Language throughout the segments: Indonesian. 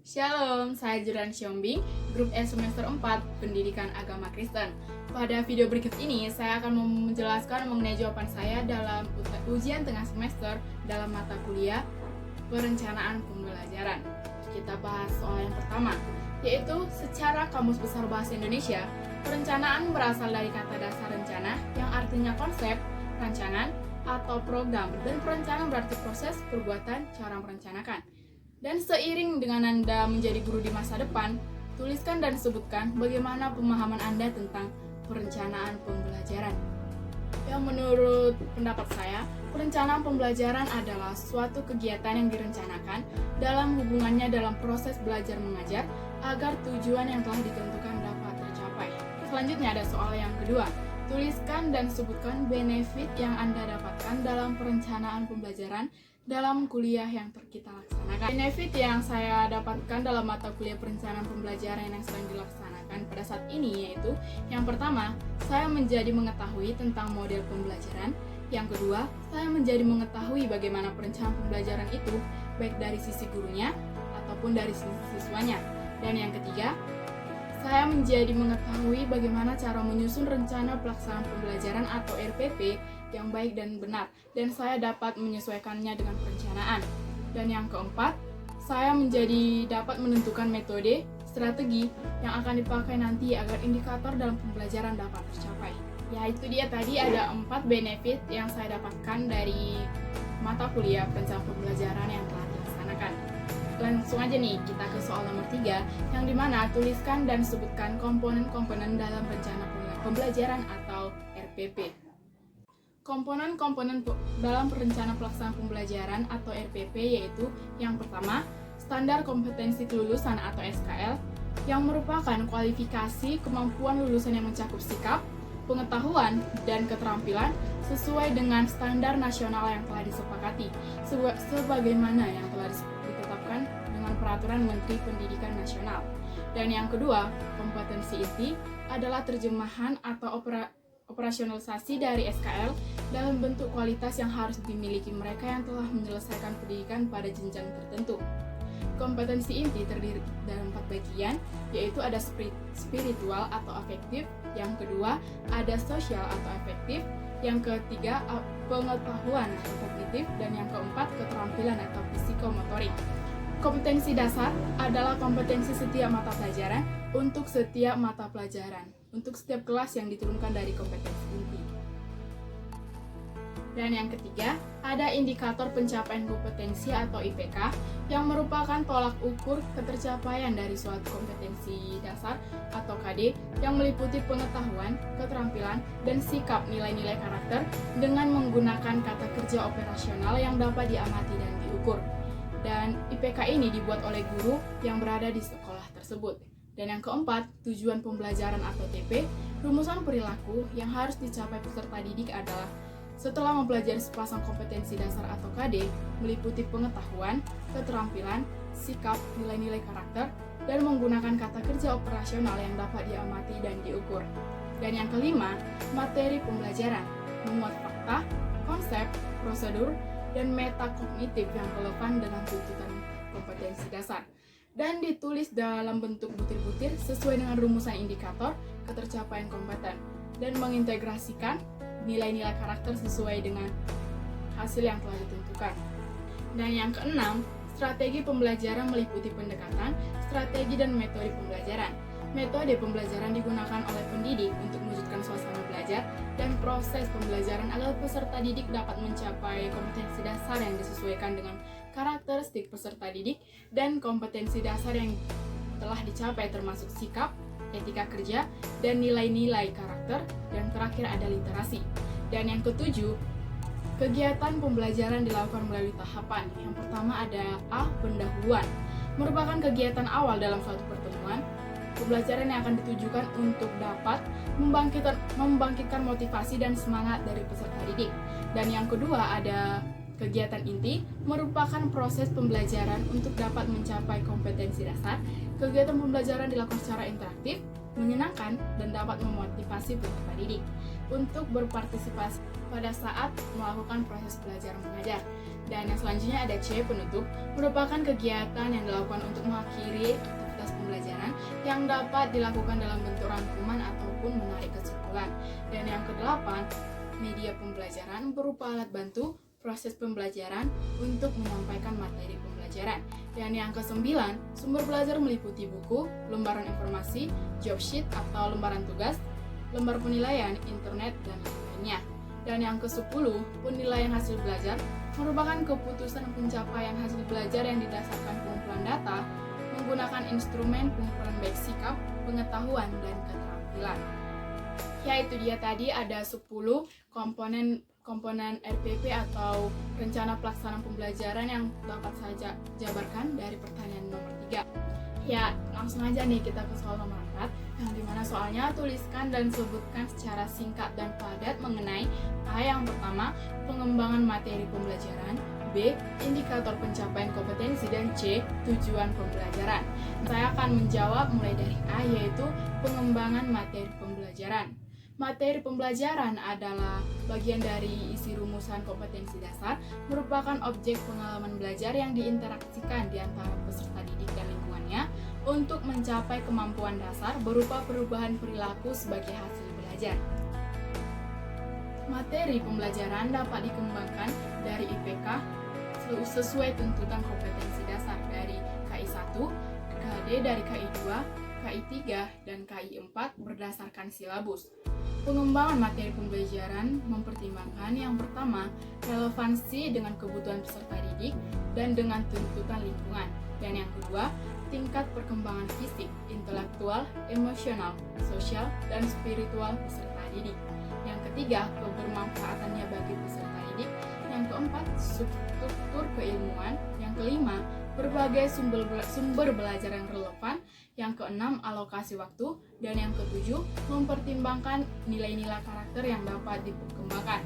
Shalom, saya Juran Siombing, Grup S semester 4, Pendidikan Agama Kristen. Pada video berikut ini, saya akan menjelaskan mengenai jawaban saya dalam ujian tengah semester dalam mata kuliah Perencanaan Pembelajaran. Kita bahas soal yang pertama, yaitu secara Kamus Besar Bahasa Indonesia, perencanaan berasal dari kata dasar rencana yang artinya konsep, rancangan, atau program, dan perencanaan berarti proses, perbuatan, cara merencanakan. Dan seiring dengan Anda menjadi guru di masa depan, tuliskan dan sebutkan bagaimana pemahaman Anda tentang perencanaan pembelajaran. Yang menurut pendapat saya, perencanaan pembelajaran adalah suatu kegiatan yang direncanakan dalam hubungannya dalam proses belajar mengajar agar tujuan yang telah ditentukan dapat tercapai. Selanjutnya ada soal yang kedua. Tuliskan dan sebutkan benefit yang Anda dapatkan dalam perencanaan pembelajaran dalam kuliah yang kita laksanakan. Benefit yang saya dapatkan dalam mata kuliah perencanaan pembelajaran yang sedang dilaksanakan pada saat ini yaitu yang pertama, saya menjadi mengetahui tentang model pembelajaran. Yang kedua, saya menjadi mengetahui bagaimana perencanaan pembelajaran itu baik dari sisi gurunya ataupun dari sisi siswanya. Dan yang ketiga, saya menjadi mengetahui bagaimana cara menyusun rencana pelaksanaan pembelajaran atau RPP yang baik dan benar, dan saya dapat menyesuaikannya dengan perencanaan. Dan yang keempat, saya menjadi dapat menentukan metode, strategi yang akan dipakai nanti agar indikator dalam pembelajaran dapat tercapai. Ya, itu dia tadi ada 4 benefit yang saya dapatkan dari mata kuliah perencanaan pembelajaran yang telah dilaksanakan. Langsung aja nih, kita ke soal nomor 3, yang dimana tuliskan dan sebutkan komponen-komponen dalam rencana pembelajaran atau RPP. Komponen-komponen dalam rencana pelaksanaan pembelajaran atau RPP yaitu yang pertama, standar kompetensi kelulusan atau SKL, yang merupakan kualifikasi kemampuan lulusan yang mencakup sikap, pengetahuan, dan keterampilan sesuai dengan standar nasional yang telah disepakati, sebagaimana yang telah ditetapkan dengan Peraturan Menteri Pendidikan Nasional. Dan yang kedua, kompetensi inti adalah terjemahan atau operasionalisasi dari SKL dalam bentuk kualitas yang harus dimiliki mereka yang telah menyelesaikan pendidikan pada jenjang tertentu. Kompetensi inti terdiri dari 4 bagian, yaitu ada spiritual atau afektif, yang kedua ada sosial atau afektif, yang ketiga pengetahuan atau kognitif, dan yang keempat keterampilan atau psikomotorik. Kompetensi dasar adalah kompetensi setiap mata pelajaran untuk setiap mata pelajaran, untuk setiap kelas yang diturunkan dari kompetensi inti. Dan yang ketiga, ada indikator pencapaian kompetensi atau IPK yang merupakan tolak ukur ketercapaian dari suatu kompetensi dasar atau KD yang meliputi pengetahuan, keterampilan, dan sikap nilai-nilai karakter dengan menggunakan kata kerja operasional yang dapat diamati dan diukur. Dan IPK ini dibuat oleh guru yang berada di sekolah tersebut. Dan yang keempat, tujuan pembelajaran atau TP, rumusan perilaku yang harus dicapai peserta didik adalah setelah mempelajari sepasang kompetensi dasar atau KD, meliputi pengetahuan, keterampilan, sikap, nilai-nilai karakter, dan menggunakan kata kerja operasional yang dapat diamati dan diukur. Dan yang kelima, materi pembelajaran, memuat fakta, konsep, prosedur, dan metakognitif yang relevan dengan tuntutan kompetensi dasar, dan ditulis dalam bentuk butir-butir sesuai dengan rumusan indikator ketercapaian kompeten, dan mengintegrasikan nilai-nilai karakter sesuai dengan hasil yang telah ditentukan. Dan yang keenam, strategi pembelajaran meliputi pendekatan, strategi, dan metode pembelajaran. Metode pembelajaran digunakan oleh pendidik untuk mewujudkan suasana belajar dan proses pembelajaran agar peserta didik dapat mencapai kompetensi dasar yang disesuaikan dengan karakteristik peserta didik dan kompetensi dasar yang telah dicapai termasuk sikap, etika kerja, dan nilai-nilai karakter, dan terakhir ada literasi. Dan yang ketujuh, kegiatan pembelajaran dilakukan melalui tahapan. Yang pertama ada A. Pendahuluan, merupakan kegiatan awal dalam suatu pertemuan. Pembelajaran yang akan ditujukan untuk dapat membangkitkan motivasi dan semangat dari peserta didik. Dan yang kedua ada kegiatan inti, merupakan proses pembelajaran untuk dapat mencapai kompetensi dasar. Kegiatan pembelajaran dilakukan secara interaktif, menyenangkan, dan dapat memotivasi peserta didik untuk berpartisipasi pada saat melakukan proses belajar mengajar. Dan yang selanjutnya ada C, penutup, merupakan kegiatan yang dilakukan untuk mengakhiri yang dapat dilakukan dalam bentuk rangkuman ataupun menarik kesimpulan. Dan yang kedelapan, media pembelajaran berupa alat bantu proses pembelajaran untuk menyampaikan materi pembelajaran. Dan yang kesembilan, sumber belajar meliputi buku, lembaran informasi, job sheet atau lembaran tugas, lembar penilaian, internet, dan lain-lainnya. Dan yang ke-10, penilaian hasil belajar merupakan keputusan pencapaian hasil belajar yang didasarkan pengumpulan data menggunakan instrumen pengumpulan baik sikap, pengetahuan, dan keterampilan. Ya, itu dia tadi ada 10 komponen RPP atau rencana pelaksanaan pembelajaran yang dapat saya jabarkan dari pertanyaan nomor 3. Ya, langsung aja nih kita ke soal nomor 4, yang dimana soalnya tuliskan dan sebutkan secara singkat dan padat mengenai A yang pertama, pengembangan materi pembelajaran, B, indikator pencapaian kompetensi, dan C, tujuan pembelajaran. Saya akan menjawab mulai dari A, yaitu pengembangan materi pembelajaran. Materi pembelajaran adalah bagian dari isi rumusan kompetensi dasar, merupakan objek pengalaman belajar yang diinteraksikan di antara peserta didik dan lingkungannya untuk mencapai kemampuan dasar berupa perubahan perilaku sebagai hasil belajar. Materi pembelajaran dapat dikembangkan dari IPK sesuai tuntutan kompetensi dasar dari KI 1, KD dari KI 2, KI 3, dan KI 4 berdasarkan silabus. Pengembangan materi pembelajaran mempertimbangkan yang pertama, relevansi dengan kebutuhan peserta didik dan dengan tuntutan lingkungan. Dan yang kedua, tingkat perkembangan fisik, intelektual, emosional, sosial, dan spiritual peserta didik. Yang ketiga, kebermanfaatannya bagi peserta didik. Yang keempat, struktur keilmuan. Yang kelima, berbagai sumber belajar yang relevan. Yang keenam, alokasi waktu. Dan yang ketujuh, mempertimbangkan nilai-nilai karakter yang dapat dikembangkan.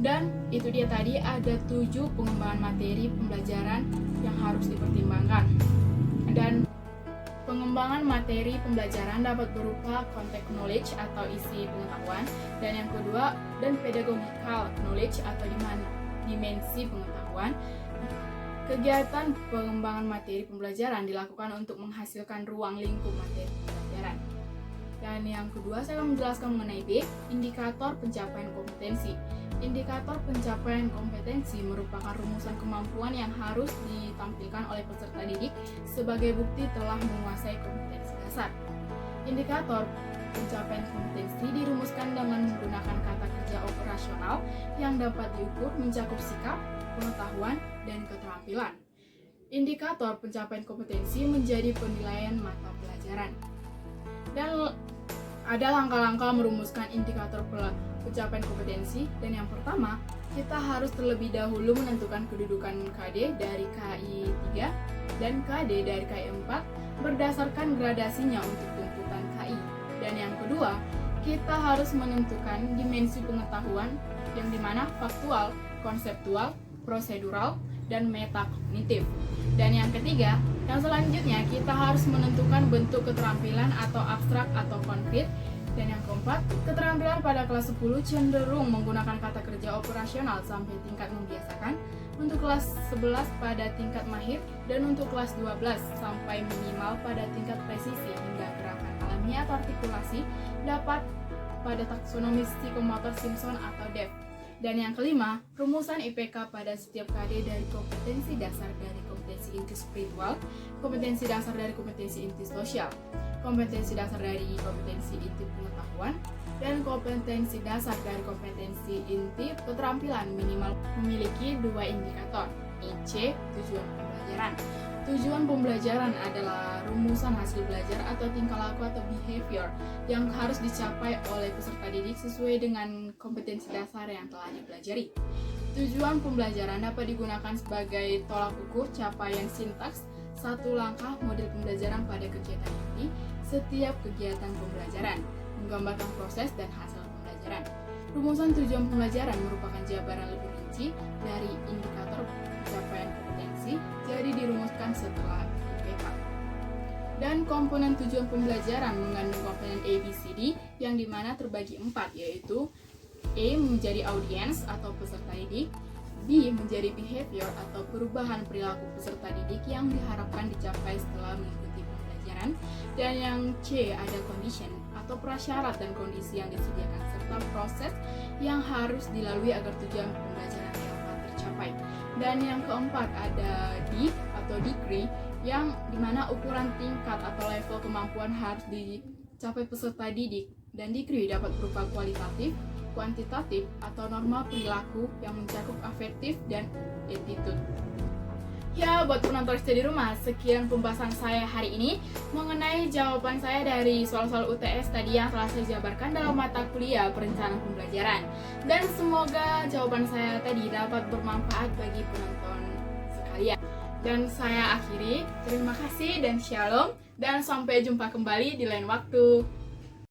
Dan itu dia tadi ada 7 pengembangan materi pembelajaran yang harus dipertimbangkan. Dan pengembangan materi pembelajaran dapat berupa content knowledge atau isi pengetahuan, dan yang kedua, dan pedagogical knowledge atau dimensi pengetahuan. Kegiatan pengembangan materi pembelajaran dilakukan untuk menghasilkan ruang lingkup materi pembelajaran. Dan yang kedua, saya akan menjelaskan mengenai B, indikator pencapaian kompetensi. Indikator pencapaian kompetensi merupakan rumusan kemampuan yang harus ditampilkan oleh peserta didik sebagai bukti telah menguasai kompetensi dasar. Indikator pencapaian kompetensi dirumuskan dengan menggunakan kata kerja operasional yang dapat diukur mencakup sikap, pengetahuan, dan keterampilan. Indikator pencapaian kompetensi menjadi penilaian mata pelajaran. Dan ada langkah-langkah merumuskan indikator pencapaian kompetensi. Dan yang pertama, kita harus terlebih dahulu menentukan kedudukan KD dari KI 3 dan KD dari KI 4 berdasarkan gradasinya untuk tuntutan KI. Dan yang kedua, kita harus menentukan dimensi pengetahuan yang dimana faktual, konseptual, prosedural, dan metakognitif. Dan yang ketiga, yang selanjutnya kita harus menentukan bentuk keterampilan atau abstrak atau konkret. Dan yang keempat, keterampilan pada kelas 10 cenderung menggunakan kata kerja operasional sampai tingkat membiasakan, untuk kelas 11 pada tingkat mahir, dan untuk kelas 12 sampai minimal pada tingkat presisi hingga gerakan alami atau artikulasi dapat pada taksonomi psikomotor Simpson atau DEF. Dan yang kelima, rumusan IPK pada setiap KD dari kompetensi dasar dari kompetensi inti spiritual, kompetensi dasar dari kompetensi inti sosial, kompetensi dasar dari kompetensi inti pengetahuan, dan kompetensi dasar dari kompetensi inti keterampilan minimal memiliki 2 indikator. C. Tujuan pembelajaran. Tujuan pembelajaran adalah rumusan hasil belajar atau tingkah laku atau behavior yang harus dicapai oleh peserta didik sesuai dengan kompetensi dasar yang telah dipelajari. Tujuan pembelajaran dapat digunakan sebagai tolak ukur capaian sintaks satu langkah model pembelajaran pada kegiatan inti setiap kegiatan pembelajaran, menggambarkan proses dan hasil pembelajaran. Rumusan tujuan pembelajaran merupakan jabaran lebih rinci dari indikator pencapaian kompetensi, jadi dirumuskan setelah IPK. Dan komponen tujuan pembelajaran mengandung komponen A, B, C, D yang dimana terbagi 4, yaitu A menjadi audiens atau peserta didik, B menjadi behavior atau perubahan perilaku peserta didik yang diharapkan dicapai setelah mengikuti pembelajaran, Dan yang C ada condition atau prasyarat dan kondisi yang disediakan serta proses yang harus dilalui agar tujuan pembelajaran dapat tercapai. Dan yang keempat ada D atau degree yang dimana ukuran tingkat atau level kemampuan harus dicapai peserta didik. Dan degree dapat berupa kualitatif, kuantitatif, atau norma perilaku yang mencakup afektif dan attitude. Ya, buat penonton setia di rumah, sekian pembahasan saya hari ini mengenai jawaban saya dari soal-soal UTS tadi yang telah saya jabarkan dalam mata kuliah perencanaan pembelajaran. Dan semoga jawaban saya tadi dapat bermanfaat bagi penonton sekalian. Dan saya akhiri, terima kasih dan shalom, dan sampai jumpa kembali di lain waktu.